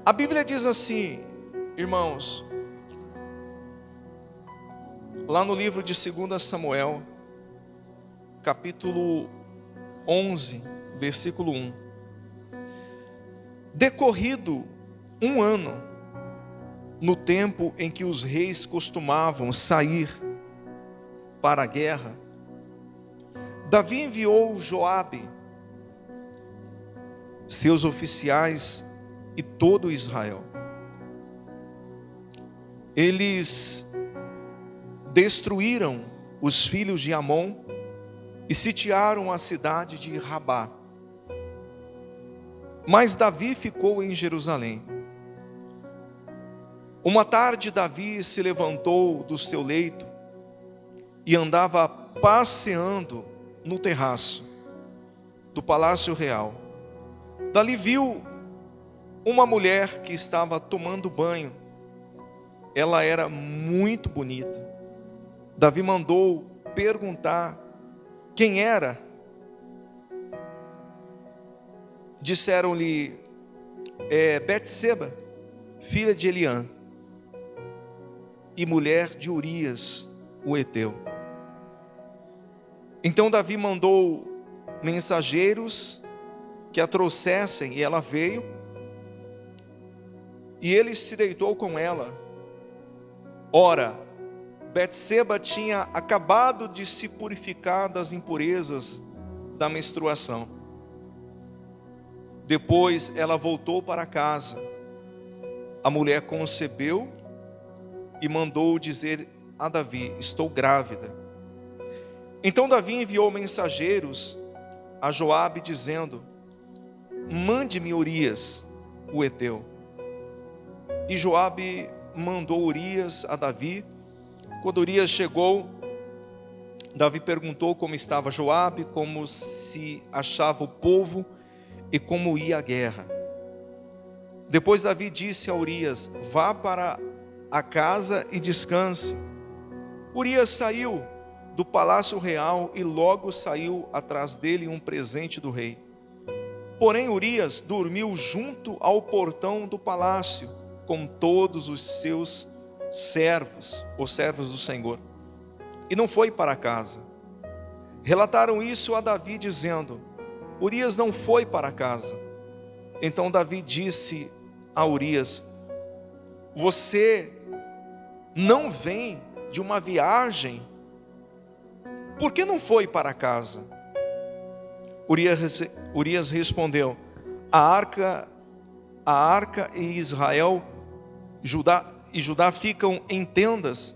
A Bíblia diz assim, irmãos, lá no livro de 2 Samuel, capítulo 11, versículo 1. Decorrido um ano, no tempo em que os reis costumavam sair para a guerra, Davi enviou Joabe, seus oficiais e todo Israel. Eles destruíram os filhos de Amon e sitiaram a cidade de Rabá. Mas Davi ficou em Jerusalém. Uma tarde Davi se levantou do seu leito e andava passeando no terraço do palácio real. Dali viu uma mulher que estava tomando banho. Ela era muito bonita. Davi mandou perguntar quem era. Disseram-lhe, Betseba, filha de Eliã, e mulher de Urias, o heteu. Então Davi mandou mensageiros que a trouxessem, e ela veio, e ele se deitou com ela. Ora, Betseba tinha acabado de se purificar das impurezas da menstruação. Depois ela voltou para casa. A mulher concebeu e mandou dizer a Davi, estou grávida. Então Davi enviou mensageiros a Joabe dizendo, mande-me Urias, o heteu. E Joabe mandou Urias a Davi. Quando Urias chegou, Davi perguntou como estava Joabe, como se achava o povo e como ia a guerra. Depois Davi disse a Urias, vá para a casa e descanse. Urias saiu do palácio real e logo saiu atrás dele um presente do rei. Porém Urias dormiu junto ao portão do palácio, com todos os seus servos, os servos do Senhor, e não foi para casa. Relataram isso a Davi dizendo, Urias não foi para casa. Então Davi disse a Urias, você não vem de uma viagem? Por que não foi para casa? Urias respondeu, a arca e Israel, Judá ficam em tendas.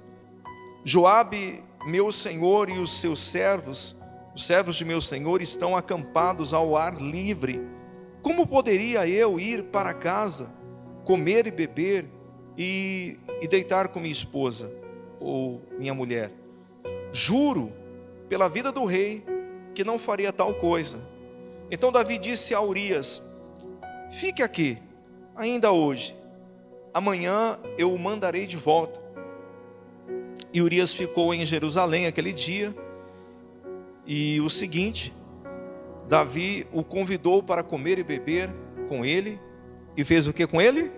Joabe, meu senhor, e os seus servos, os servos de meu senhor, estão acampados ao ar livre. Como poderia eu ir para casa, comer e beber e deitar com minha esposa ou minha mulher? Juro pela vida do rei que não faria tal coisa. Então Davi disse a Urias, fique aqui ainda hoje, amanhã eu o mandarei de volta. E Urias ficou em Jerusalém aquele dia. E o seguinte, Davi o convidou para comer e beber com ele. E fez o que com ele?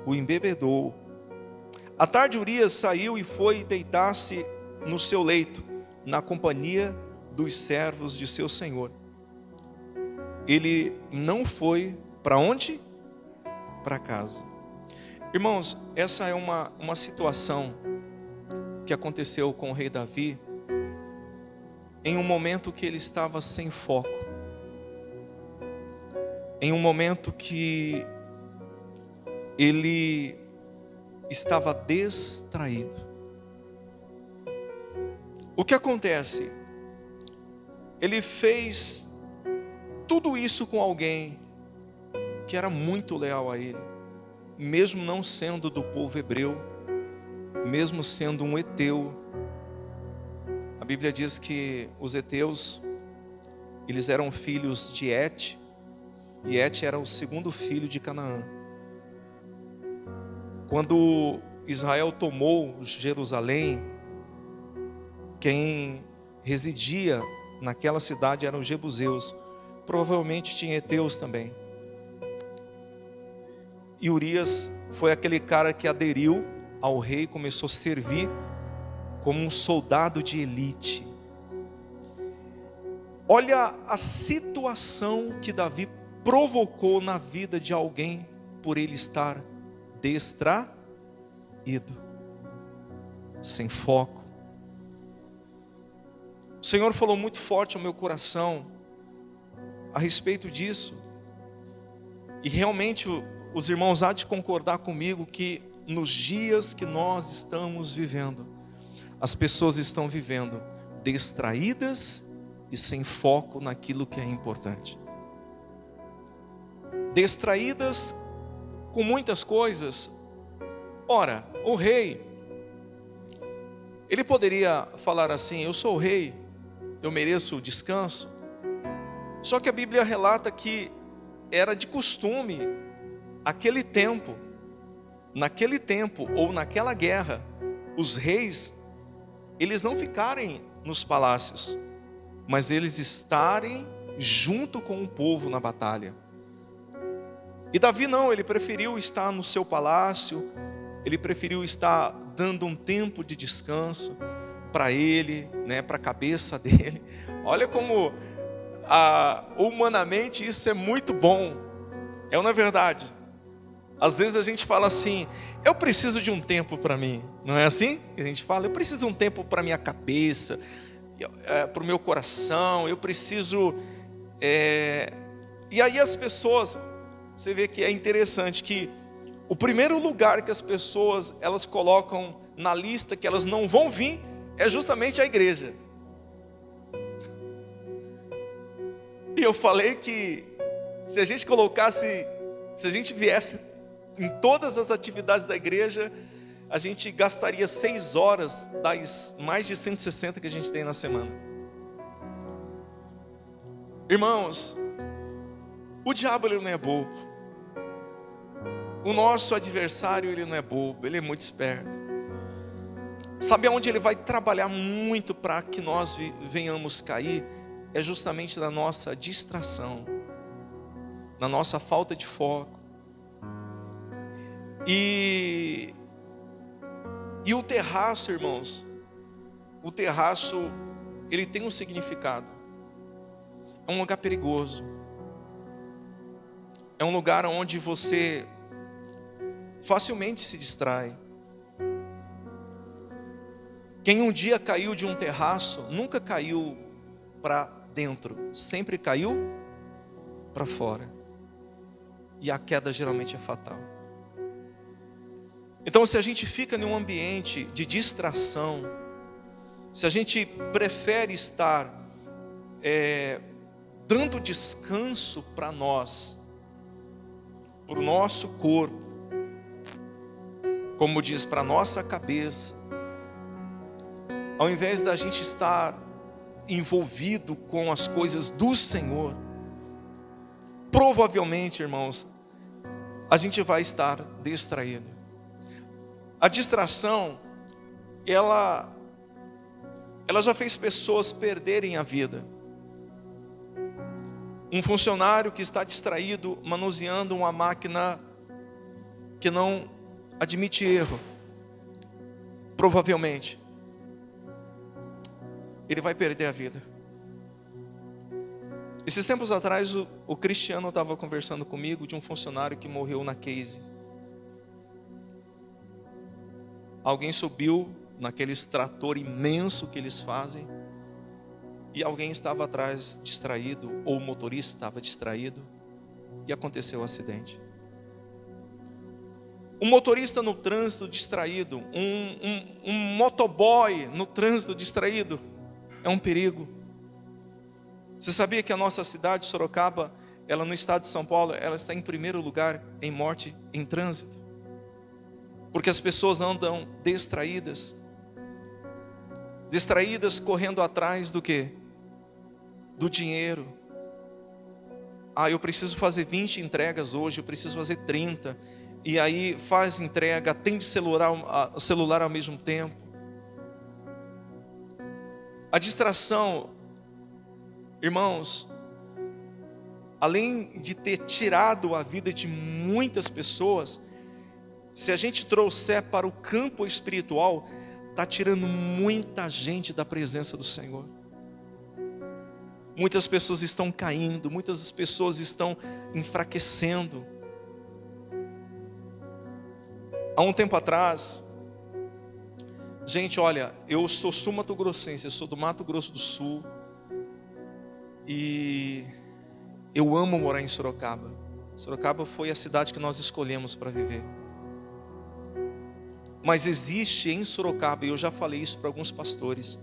O embebedou. À tarde Urias saiu e foi deitar-se no seu leito, na companhia dos servos de seu senhor. Ele não foi para onde? Para casa. Irmãos, essa é uma situação que aconteceu com o rei Davi em um momento que ele estava sem foco, em um momento que ele estava distraído. O que acontece? Ele fez tudo isso com alguém que era muito leal a ele, mesmo não sendo do povo hebreu, mesmo sendo um heteu. A Bíblia diz que os heteus, eles eram filhos de Et, e Et era o segundo filho de Canaã. Quando Israel tomou Jerusalém, quem residia naquela cidade eram os jebuseus. Provavelmente tinha heteus também. E Urias foi aquele cara que aderiu ao rei, começou a servir como um soldado de elite. Olha a situação que Davi provocou na vida de alguém por ele estar distraído, sem foco. O Senhor falou muito forte ao meu coração a respeito disso. E realmente os irmãos há de concordar comigo que nos dias que nós estamos vivendo, as pessoas estão vivendo distraídas e sem foco naquilo que é importante. Distraídas com muitas coisas. Ora, o rei, ele poderia falar assim: eu sou o rei, eu mereço descanso. Só que a Bíblia relata que era de costume, naquele tempo ou naquela guerra, os reis, eles não ficarem nos palácios, mas eles estarem junto com o povo na batalha. E Davi não, ele preferiu estar no seu palácio, ele preferiu estar dando um tempo de descanso para ele, para a cabeça dele. Olha como humanamente isso é muito bom. É uma verdade. Às vezes a gente fala assim: eu preciso de um tempo para mim. Não é assim que a gente fala? Eu preciso de um tempo para minha cabeça, para o meu coração. Eu preciso. E aí as pessoas, você vê que é interessante que o primeiro lugar que as pessoas elas colocam na lista que elas não vão vir é justamente a igreja. E eu falei que se a gente viesse em todas as atividades da igreja, a gente gastaria 6 horas das mais de 160 que a gente tem na semana. Irmãos, o diabo ele não é bobo. O nosso adversário ele não é bobo, ele é muito esperto. Sabe aonde ele vai trabalhar muito para que nós venhamos cair? É justamente na nossa distração, na nossa falta de foco. E o terraço, irmãos, ele tem um significado. É um lugar perigoso. É um lugar onde você facilmente se distrai. Quem um dia caiu de um terraço, nunca caiu para dentro, sempre caiu para fora. E a queda geralmente é fatal. Então, se a gente fica em um ambiente de distração, se a gente prefere estar dando descanso para nós, para o nosso corpo, como diz, para a nossa cabeça, ao invés da gente estar envolvido com as coisas do Senhor, provavelmente, irmãos, a gente vai estar distraído. A distração, ela já fez pessoas perderem a vida. Um funcionário que está distraído, manuseando uma máquina que não admite erro, provavelmente, ele vai perder a vida. Esses tempos atrás, o Cristiano estava conversando comigo de um funcionário que morreu na Case. Alguém subiu naquele extrator imenso que eles fazem, e alguém estava atrás distraído, ou o motorista estava distraído, e aconteceu o acidente. Um motorista no trânsito distraído, um motoboy no trânsito distraído, é um perigo. Você sabia que a nossa cidade, Sorocaba, ela no estado de São Paulo, ela está em primeiro lugar em morte em trânsito? Porque as pessoas andam distraídas correndo atrás do quê? Do dinheiro. Eu preciso fazer 20 entregas hoje, eu preciso fazer 30. E aí faz entrega, atende celular ao mesmo tempo. A distração, irmãos, além de ter tirado a vida de muitas pessoas, se a gente trouxer para o campo espiritual, está tirando muita gente da presença do Senhor. Muitas pessoas estão caindo, muitas pessoas estão enfraquecendo. Há um tempo atrás, gente, olha, eu sou sul-mato-grossense, eu sou do Mato Grosso do Sul, e eu amo morar em Sorocaba. Sorocaba foi a cidade que nós escolhemos para viver. Mas existe em Sorocaba, e eu já falei isso para alguns pastores,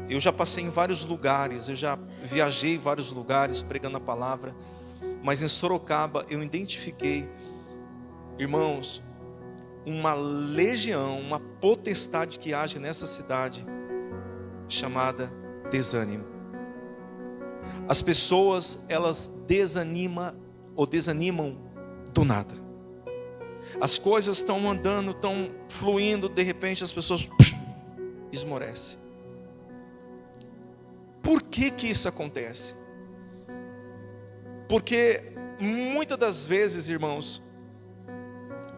eu já passei em vários lugares, eu já viajei em vários lugares pregando a palavra, mas em Sorocaba eu identifiquei, irmãos, uma legião, uma potestade que age nessa cidade, chamada desânimo. As pessoas, elas desanimam do nada. As coisas estão andando, estão fluindo, de repente as pessoas esmorecem. Por que isso acontece? Porque muitas das vezes, irmãos,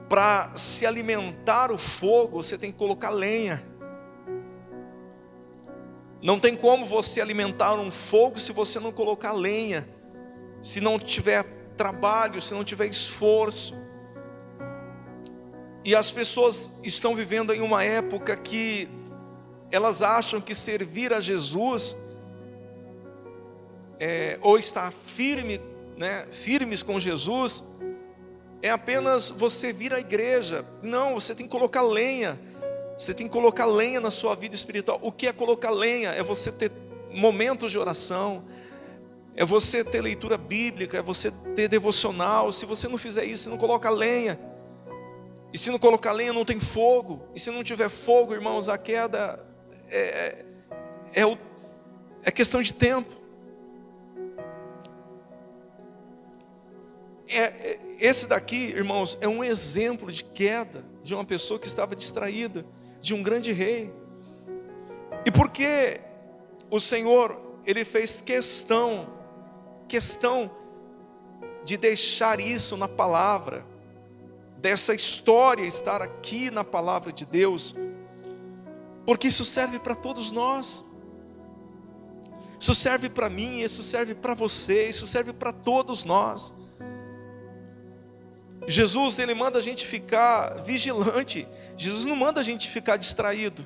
para se alimentar o fogo, você tem que colocar lenha. Não tem como você alimentar um fogo se você não colocar lenha, se não tiver trabalho, se não tiver esforço. E as pessoas estão vivendo em uma época que elas acham que servir a Jesus ou estar firmes com Jesus é apenas você vir à igreja. Não, você tem que colocar lenha. Você tem que colocar lenha na sua vida espiritual. O que é colocar lenha? É você ter momentos de oração, é você ter leitura bíblica, é você ter devocional. Se você não fizer isso, você não coloca lenha. E se não colocar lenha, não tem fogo. E se não tiver fogo, irmãos, a queda é questão de tempo. Esse daqui, irmãos, é um exemplo de queda de uma pessoa que estava distraída, de um grande rei. E porque o Senhor, Ele fez questão de deixar isso na palavra, dessa história estar aqui na palavra de Deus, porque isso serve para todos nós. Isso serve para mim, isso serve para você, isso serve para todos nós. Jesus, Ele manda a gente ficar vigilante. Jesus não manda a gente ficar distraído.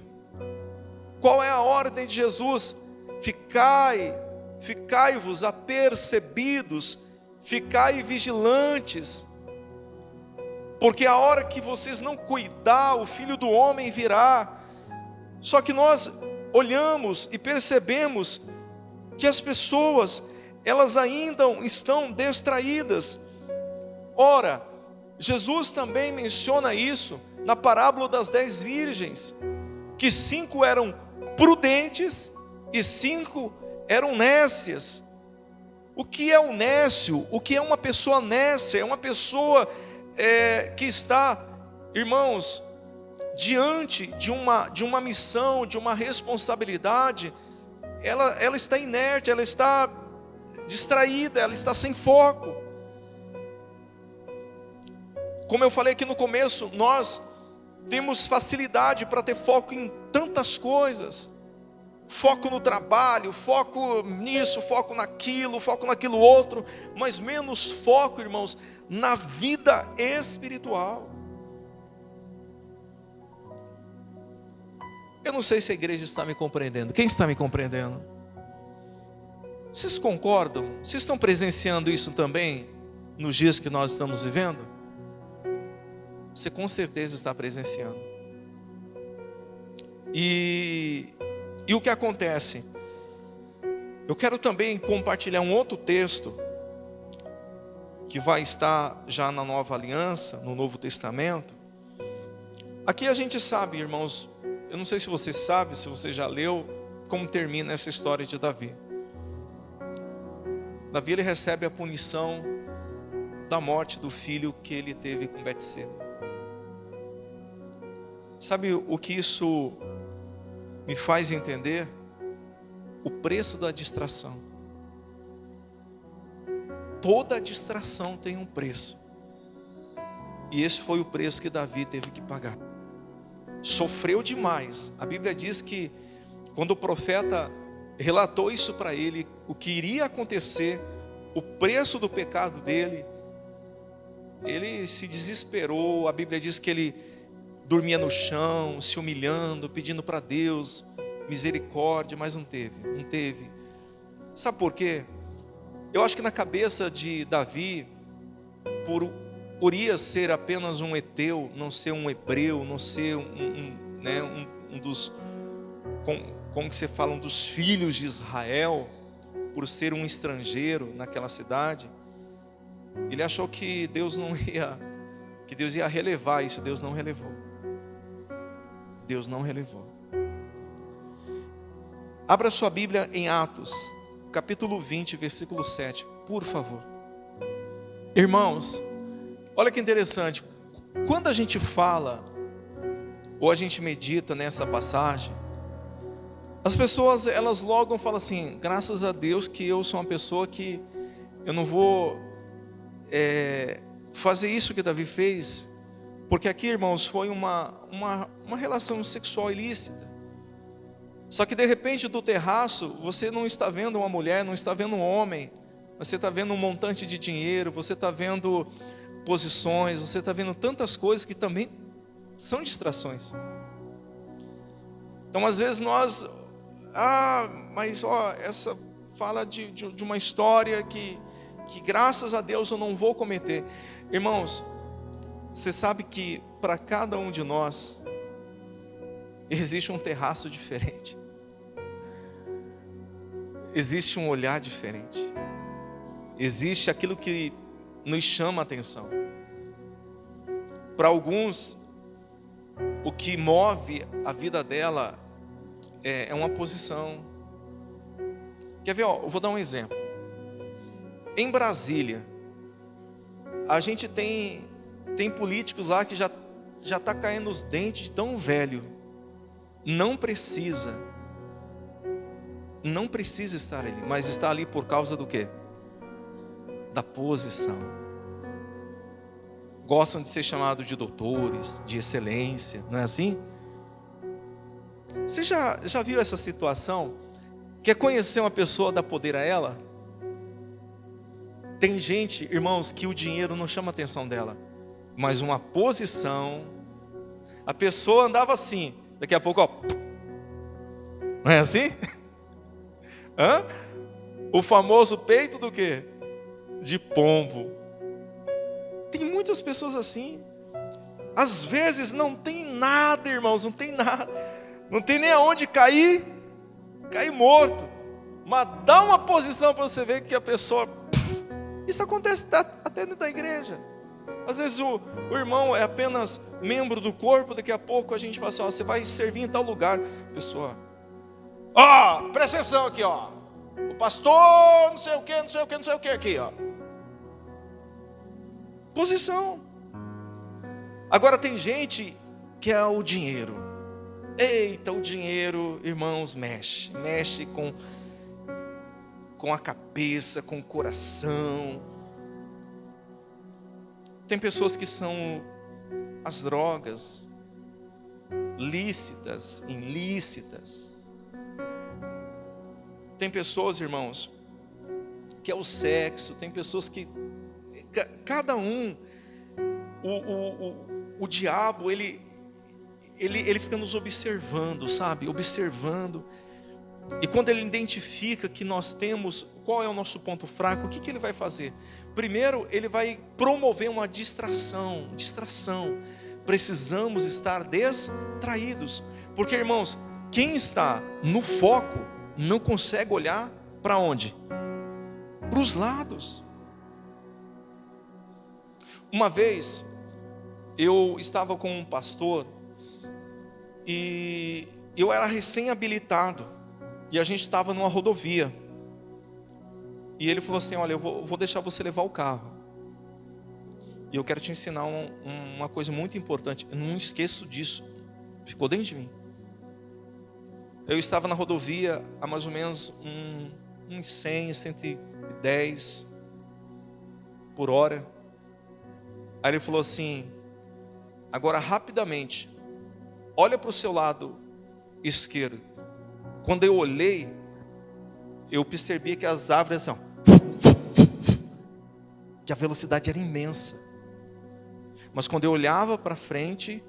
Qual é a ordem de Jesus? Ficai-vos apercebidos, ficai vigilantes, porque a hora que vocês não cuidar, o Filho do Homem virá. Só que nós olhamos e percebemos que as pessoas, elas ainda estão distraídas. Ora, Jesus também menciona isso na parábola das 10 virgens, que 5 eram prudentes e 5 eram nécias. O que é um nécio? O que é uma pessoa nécia? É uma pessoa que está, irmãos, diante de uma missão, de uma responsabilidade. Ela está inerte, ela está distraída, ela está sem foco. Como eu falei aqui no começo, nós temos facilidade para ter foco em tantas coisas. Foco no trabalho, foco nisso, foco naquilo outro, mas menos foco, irmãos, na vida espiritual. Eu não sei se a igreja está me compreendendo. Quem está me compreendendo? Vocês concordam? Vocês estão presenciando isso também nos dias que nós estamos vivendo? Você com certeza está presenciando. E o que acontece? Eu quero também compartilhar um outro texto que vai estar já na Nova Aliança, no Novo Testamento. Aqui a gente sabe, irmãos, eu não sei se você sabe, se você já leu, como termina essa história de Davi. Davi, ele recebe a punição da morte do filho que ele teve com Betseba. Sabe o que isso me faz entender? O preço da distração. toda distração tem um preço. E esse foi o preço que Davi teve que pagar. Sofreu demais. A Bíblia diz que quando o profeta relatou isso para ele, o que iria acontecer, o preço do pecado dele, ele se desesperou. A Bíblia diz que ele dormia no chão, se humilhando, pedindo para Deus misericórdia, mas não teve. Sabe por quê? Eu acho que na cabeça de Davi, por Urias ser apenas um heteu, não ser um hebreu, não ser um dos, como que você fala, um dos filhos de Israel, por ser um estrangeiro naquela cidade, ele achou que Deus ia relevar isso. Deus não relevou. Deus não relevou. Abra sua Bíblia em Atos, capítulo 20, versículo 7, por favor. Irmãos, olha que interessante. Quando a gente fala, ou a gente medita nessa passagem, as pessoas, elas logo falam assim: graças a Deus que eu sou uma pessoa que eu não vou fazer isso que Davi fez, porque aqui, irmãos, foi uma relação sexual ilícita. Só que de repente do terraço, você não está vendo uma mulher, não está vendo um homem, você está vendo um montante de dinheiro, você está vendo posições, você está vendo tantas coisas que também são distrações. Então às vezes nós, mas essa fala de uma história que graças a Deus eu não vou cometer. Irmãos, você sabe que para cada um de nós existe um terraço diferente, existe um olhar diferente, existe aquilo que nos chama a atenção. Para alguns, o que move a vida dela é uma posição. Quer ver? Eu vou dar um exemplo. Em Brasília, a gente tem políticos lá que já está caindo os dentes de tão velho. Não precisa estar ali, mas está ali por causa do quê? Da posição. Gostam de ser chamados de doutores, de excelência, não é assim? Você já viu essa situação? Quer conhecer uma pessoa, dá poder a ela? Tem gente, irmãos, que o dinheiro não chama a atenção dela, mas uma posição. A pessoa andava assim, daqui a pouco, não é assim? O famoso peito do quê? De pombo. Tem muitas pessoas assim. Às vezes não tem nada, irmãos, não tem nada, não tem nem aonde cair morto, mas dá uma posição para você ver que a pessoa. Isso acontece até dentro da igreja. Às vezes o irmão é apenas membro do corpo, daqui a pouco a gente fala assim: você vai servir em tal lugar. Pessoa, presta atenção aqui, o pastor, não sei o que aqui, Posição. Agora tem gente que é o dinheiro. Eita, o dinheiro, irmãos, mexe com a cabeça, com o coração. Tem pessoas que são as drogas, lícitas, ilícitas. Tem pessoas, irmãos, que é o sexo. Tem pessoas que, cada um, o diabo, ele fica nos observando, sabe? Observando. E quando ele identifica que nós temos, qual é o nosso ponto fraco, o que ele vai fazer? Primeiro, ele vai promover uma distração. Precisamos estar distraídos. Porque, irmãos, quem está no foco não consegue olhar para onde? Para os lados. Uma vez, eu estava com um pastor e eu era recém-habilitado. E a gente estava numa rodovia. E ele falou assim: olha, eu vou deixar você levar o carro. E eu quero te ensinar uma coisa muito importante. Eu não esqueço disso. Ficou dentro de mim. Eu estava na rodovia a mais ou menos uns 100, 110. por hora. Aí ele falou assim: agora rapidamente, olha para o seu lado esquerdo. Quando eu olhei, eu percebi que as árvores, assim, que a velocidade era imensa. Mas quando eu olhava para frente,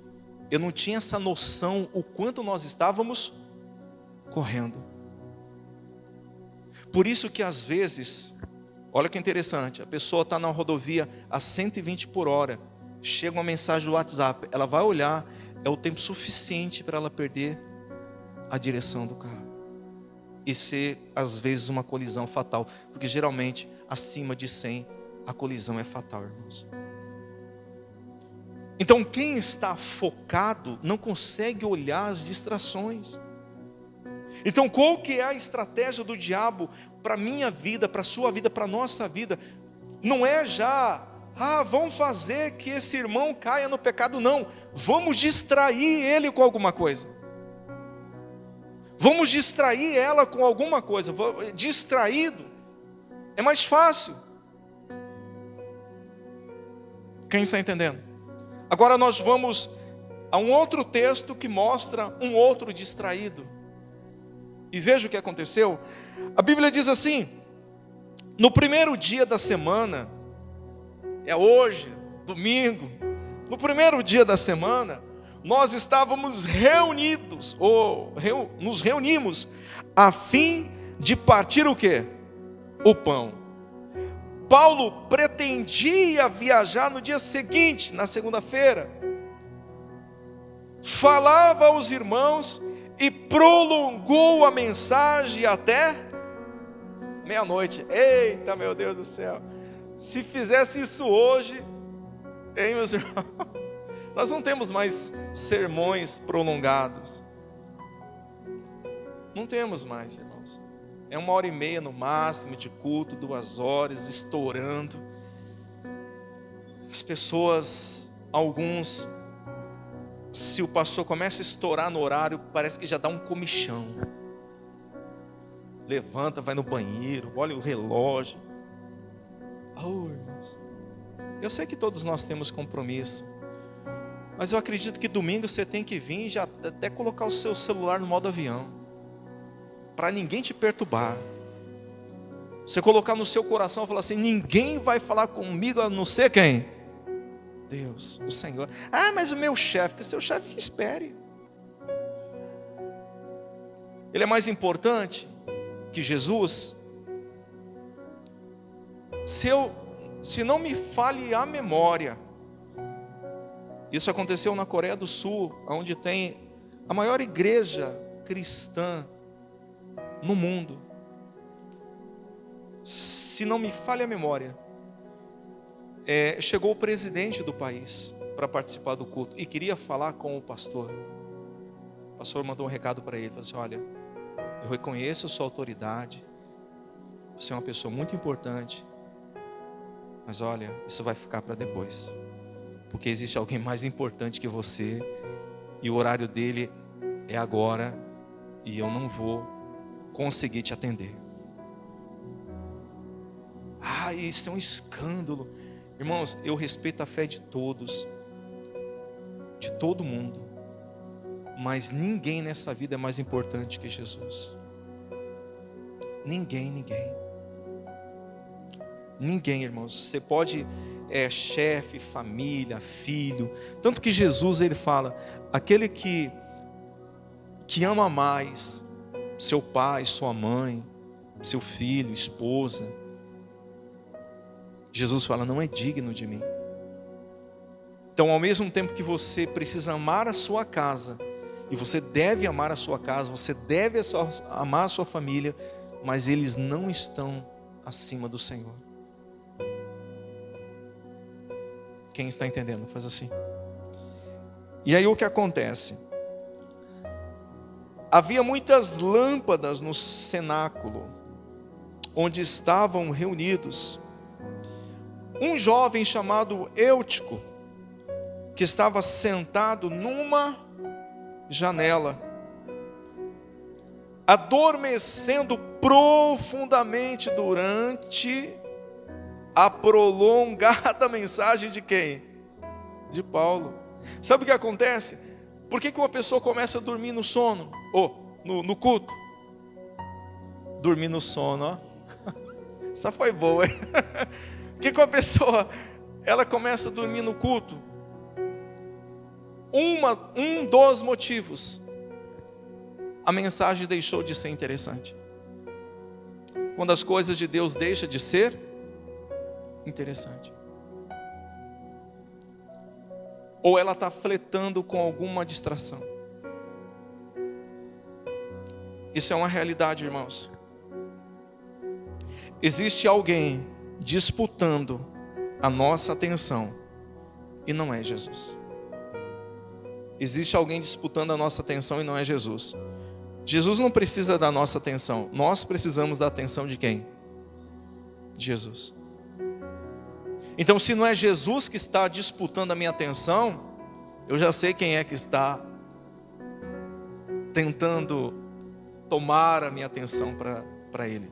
eu não tinha essa noção o quanto nós estávamos correndo. Por isso que às vezes, olha que interessante, a pessoa está na rodovia a 120 por hora, chega uma mensagem do WhatsApp, ela vai olhar, é o tempo suficiente para ela perder a direção do carro. E ser, às vezes, uma colisão fatal. Porque geralmente, acima de 100, a colisão é fatal, irmãos. Então, quem está focado não consegue olhar as distrações. Então, qual que é a estratégia do diabo para a minha vida, para a sua vida, para a nossa vida? Não é já, vamos fazer que esse irmão caia no pecado, não. Vamos distrair ele com alguma coisa. Vamos distrair ela com alguma coisa. Distraído é mais fácil. Quem está entendendo? Agora nós vamos a um outro texto que mostra um outro distraído. E veja o que aconteceu. A Bíblia diz assim: no primeiro dia da semana, é hoje, domingo, no primeiro dia da semana, nós estávamos reunidos, nos reunimos, a fim de partir o quê? O pão. Paulo pretendia viajar no dia seguinte, na segunda-feira. Falava aos irmãos e prolongou a mensagem até meia-noite. Eita, meu Deus do céu! Se fizesse isso hoje, hein, meus irmãos? Nós não temos mais sermões prolongados. Não temos mais, irmãos. É 1h30 no máximo de culto, 2 horas, estourando. As pessoas, alguns, se o pastor começa a estourar no horário, parece que já dá um comichão. Levanta, vai no banheiro, olha o relógio. Oh, irmãos, eu sei que todos nós temos compromisso, mas eu acredito que domingo você tem que vir e já até colocar o seu celular no modo avião, para ninguém te perturbar. Você colocar no seu coração e falar assim: ninguém vai falar comigo a não ser quem? Deus, o Senhor. Mas o meu chefe, que seu chefe que espere. Ele é mais importante que Jesus? Se não me falhe a memória, isso aconteceu na Coreia do Sul, onde tem a maior igreja cristã no mundo. Se não me falhe a memória, chegou o presidente do país para participar do culto e queria falar com o pastor. O pastor mandou um recado para ele, falou assim: olha, eu reconheço a sua autoridade, você é uma pessoa muito importante, mas olha, isso vai ficar para depois, porque existe alguém mais importante que você, e o horário dele é agora, e eu não vou conseguir te atender. Isso é um escândalo. Irmãos, eu respeito a fé de todos, de todo mundo, mas ninguém nessa vida é mais importante que Jesus. Ninguém, irmãos. Você pode chefe, família, filho, tanto que Jesus, ele fala: aquele que ama mais seu pai, sua mãe, seu filho, esposa, Jesus fala, não é digno de mim. Então, ao mesmo tempo que você precisa amar a sua casa, e você deve amar a sua casa, você deve amar a sua família, mas eles não estão acima do Senhor. Quem está entendendo? Faz assim. E aí o que acontece? Havia muitas lâmpadas no cenáculo, onde estavam reunidos. Um jovem chamado Eutico, que estava sentado numa janela, adormecendo profundamente durante a prolongada mensagem de quem? De Paulo. Sabe o que acontece? Por que uma pessoa começa a dormir no sono? No culto? Dormir no sono, ó. Essa foi boa, hein? Por que uma pessoa, ela começa a dormir no culto? Um dos motivos: a mensagem deixou de ser interessante. Quando as coisas de Deus deixam de ser interessante, ou ela está flertando com alguma distração. Isso é uma realidade, irmãos. Existe alguém disputando a nossa atenção e não é Jesus. Existe alguém disputando a nossa atenção e não é Jesus. Jesus não precisa da nossa atenção. Nós precisamos da atenção de quem? De Jesus. Então, se não é Jesus que está disputando a minha atenção, eu já sei quem é que está tentando tomar a minha atenção para Ele.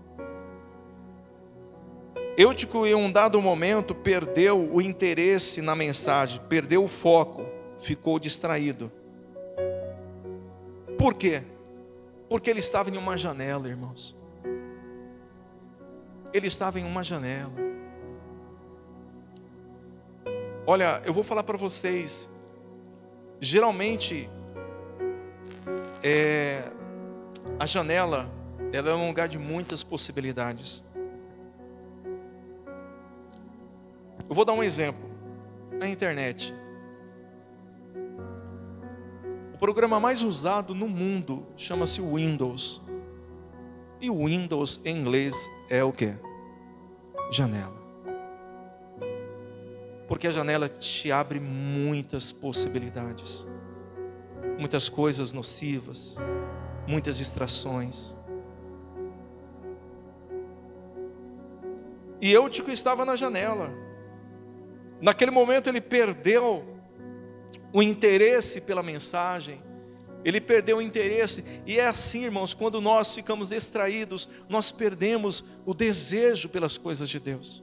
Eutico, em um dado momento, perdeu o interesse na mensagem, perdeu o foco, ficou distraído. Por quê? Porque ele estava em uma janela, irmãos. Ele estava em uma janela. Olha, eu vou falar para vocês. Geralmente, a janela, ela é um lugar de muitas possibilidades. Eu vou dar um exemplo. A internet. O programa mais usado no mundo chama-se Windows. E o Windows em inglês é o quê? Janela. Porque a janela te abre muitas possibilidades. Muitas coisas nocivas. Muitas distrações. E Eutico estava na janela. Naquele momento ele perdeu o interesse pela mensagem. Ele perdeu o interesse. E é assim, irmãos, quando nós ficamos distraídos, nós perdemos o desejo pelas coisas de Deus.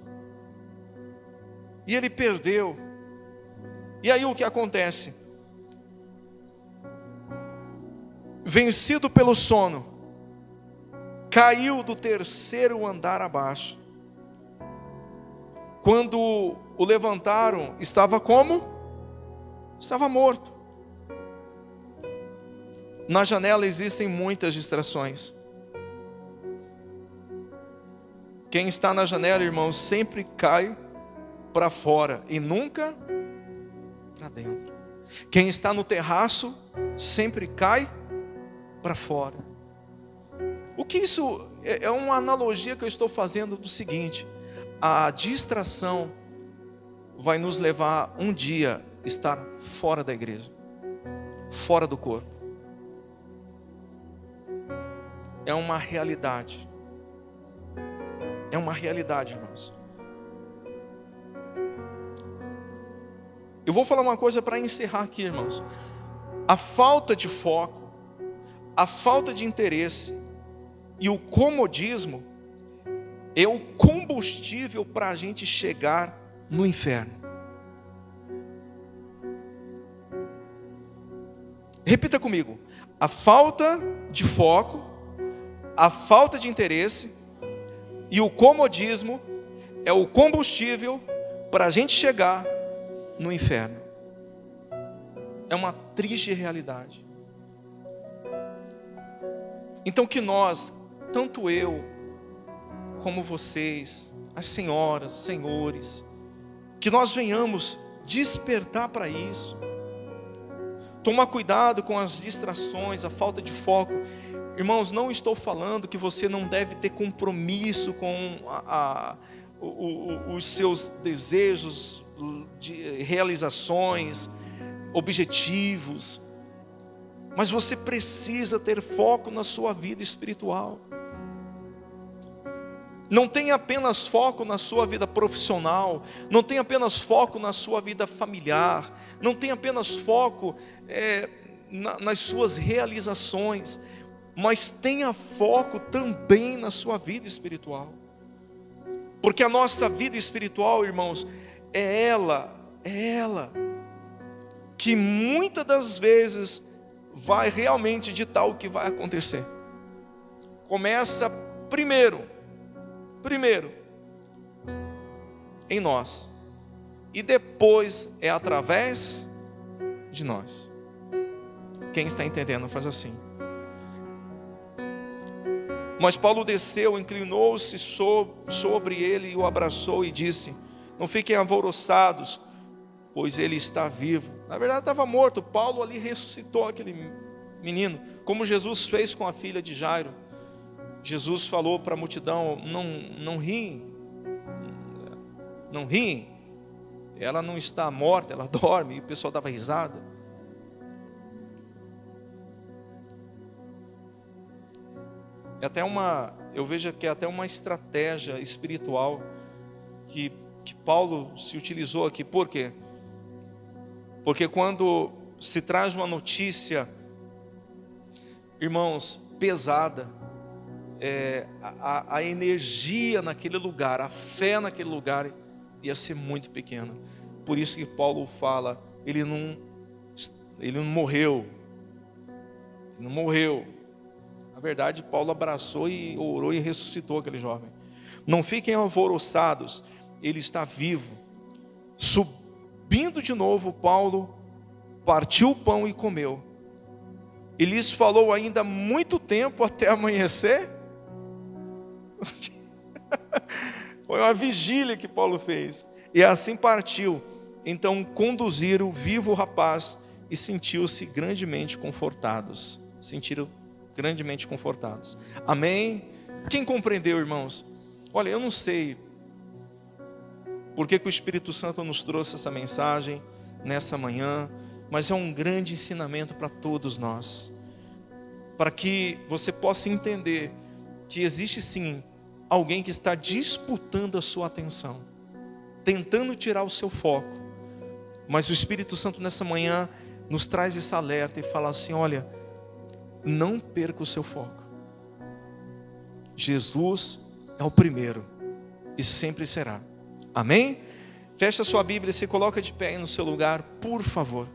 E ele perdeu. E aí o que acontece? Vencido pelo sono, caiu do terceiro andar abaixo. Quando o levantaram, estava como? Estava morto. Na janela existem muitas distrações. Quem está na janela, irmãos, sempre cai para fora e nunca para dentro. Quem está no terraço sempre cai para fora. O que isso é uma analogia que eu estou fazendo do seguinte: a distração vai nos levar um dia a estar fora da igreja, fora do corpo. É uma realidade. É uma realidade, irmãos. Eu vou falar uma coisa para encerrar aqui, irmãos. A falta de foco, a falta de interesse e o comodismo é o combustível para a gente chegar no inferno. Repita comigo: a falta de foco, a falta de interesse e o comodismo é o combustível para a gente chegar no inferno. É uma triste realidade. Então que nós, tanto eu como vocês, as senhoras, senhores, que nós venhamos despertar para isso. Tomar cuidado com as distrações, a falta de foco. Irmãos, não estou falando que você não deve ter compromisso com os seus desejos, de realizações, objetivos. Mas você precisa ter foco na sua vida espiritual. Não tenha apenas foco na sua vida profissional, não tenha apenas foco na sua vida familiar, não tenha apenas foco nas suas realizações, mas tenha foco também na sua vida espiritual. Porque a nossa vida espiritual, irmãos, é ela que muitas das vezes vai realmente ditar o que vai acontecer. Começa primeiro em nós, e depois é através de nós. Quem está entendendo faz assim. Mas Paulo desceu, inclinou-se sobre ele e o abraçou e disse: não fiquem alvoroçados, pois ele está vivo. Na verdade estava morto. Paulo ali ressuscitou aquele menino, como Jesus fez com a filha de Jairo. Jesus falou para a multidão: não riem, ela não está morta, ela dorme. E o pessoal dava risada. Eu vejo que é até uma estratégia espiritual que Paulo se utilizou aqui. Por quê? Porque quando se traz uma notícia, irmãos, pesada, a energia naquele lugar, a fé naquele lugar ia ser muito pequena. Por isso que Paulo fala, ele não morreu. Ele não morreu. Na verdade, Paulo abraçou e orou e ressuscitou aquele jovem. Não fiquem alvoroçados, ele está vivo. Subindo de novo, Paulo partiu o pão e comeu. E lhes falou ainda muito tempo até amanhecer. Foi uma vigília que Paulo fez. E assim partiu. Então conduziram vivo o rapaz e sentiu-se grandemente confortados. Amém? Quem compreendeu, irmãos? Olha, eu não sei por que o Espírito Santo nos trouxe essa mensagem nessa manhã, mas é um grande ensinamento para todos nós, para que você possa entender que existe sim alguém que está disputando a sua atenção, tentando tirar o seu foco, mas o Espírito Santo nessa manhã nos traz esse alerta e fala assim: olha, não perca o seu foco. Jesus é o primeiro e sempre será. Amém? Fecha sua Bíblia e se coloca de pé aí no seu lugar, por favor.